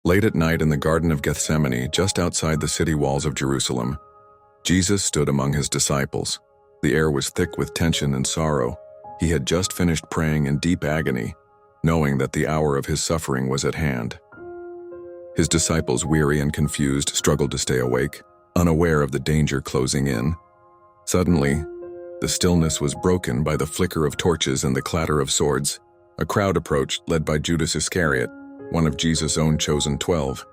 Late at night in the Garden of Gethsemane, just outside the city walls of Jerusalem, Jesus stood among his disciples. The air was thick with tension and sorrow. He had just finished praying in deep agony, knowing that the hour of his suffering was at hand. His disciples, weary and confused, struggled to stay awake, unaware of the danger closing in. Suddenly, the stillness was broken by the flicker of torches and the clatter of swords. A crowd approached, led by Judas Iscariot, one of Jesus' own chosen 12.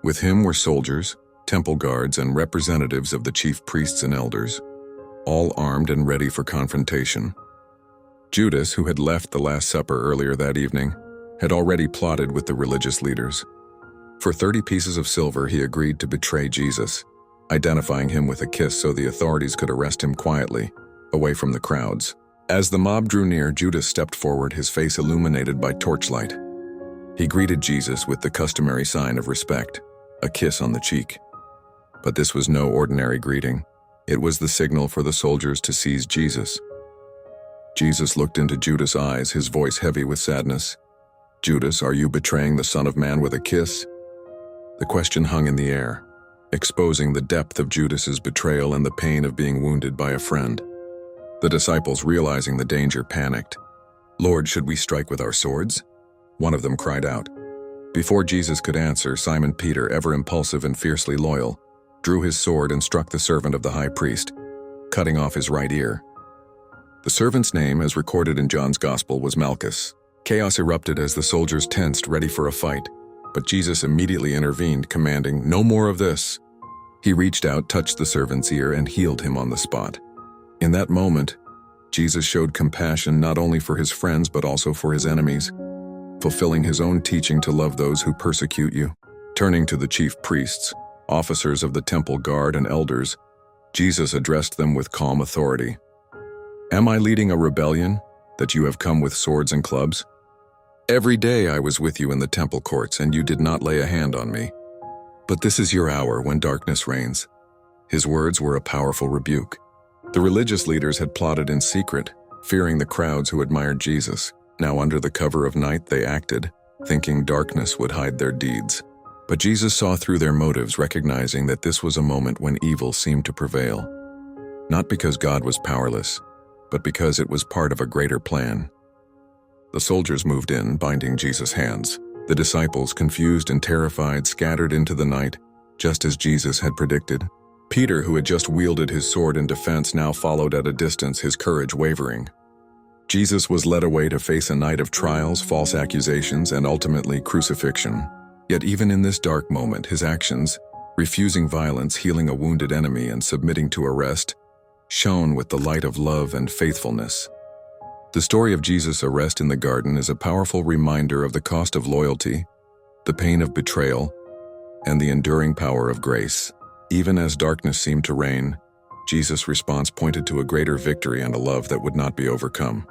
With him were soldiers, temple guards, and representatives of the chief priests and elders, all armed and ready for confrontation. Judas, who had left the Last Supper earlier that evening, had already plotted with the religious leaders. For 30 pieces of silver, he agreed to betray Jesus, identifying him with a kiss so the authorities could arrest him quietly, away from the crowds. As the mob drew near, Judas stepped forward, his face illuminated by torchlight. He greeted Jesus with the customary sign of respect, a kiss on the cheek. But this was no ordinary greeting. It was the signal for the soldiers to seize Jesus. Jesus looked into Judas' eyes, his voice heavy with sadness. "Judas, are you betraying the Son of Man with a kiss?" The question hung in the air, exposing the depth of Judas's betrayal and the pain of being wounded by a friend. The disciples, realizing the danger, panicked. "Lord, should we strike with our swords?" One of them cried out. Before Jesus could answer, Simon Peter, ever impulsive and fiercely loyal, drew his sword and struck the servant of the high priest, cutting off his right ear. The servant's name, as recorded in John's Gospel, was Malchus. Chaos erupted as the soldiers tensed, ready for a fight, but Jesus immediately intervened, commanding, "No more of this." He reached out, touched the servant's ear, and healed him on the spot. In that moment, Jesus showed compassion not only for his friends but also for his enemies, fulfilling his own teaching to love those who persecute you. Turning to the chief priests, officers of the temple guard, and elders, Jesus addressed them with calm authority. "Am I leading a rebellion, that you have come with swords and clubs? Every day I was with you in the temple courts, and you did not lay a hand on me. But this is your hour when darkness reigns." His words were a powerful rebuke. The religious leaders had plotted in secret, fearing the crowds who admired Jesus. Now, under the cover of night, they acted, thinking darkness would hide their deeds. But Jesus saw through their motives, recognizing that this was a moment when evil seemed to prevail. Not because God was powerless, but because it was part of a greater plan. The soldiers moved in, binding Jesus' hands. The disciples, confused and terrified, scattered into the night, just as Jesus had predicted. Peter, who had just wielded his sword in defense, now followed at a distance, his courage wavering. Jesus was led away to face a night of trials, false accusations, and ultimately crucifixion. Yet even in this dark moment, his actions, refusing violence, healing a wounded enemy, and submitting to arrest, shone with the light of love and faithfulness. The story of Jesus' arrest in the garden is a powerful reminder of the cost of loyalty, the pain of betrayal, and the enduring power of grace. Even as darkness seemed to reign, Jesus' response pointed to a greater victory and a love that would not be overcome.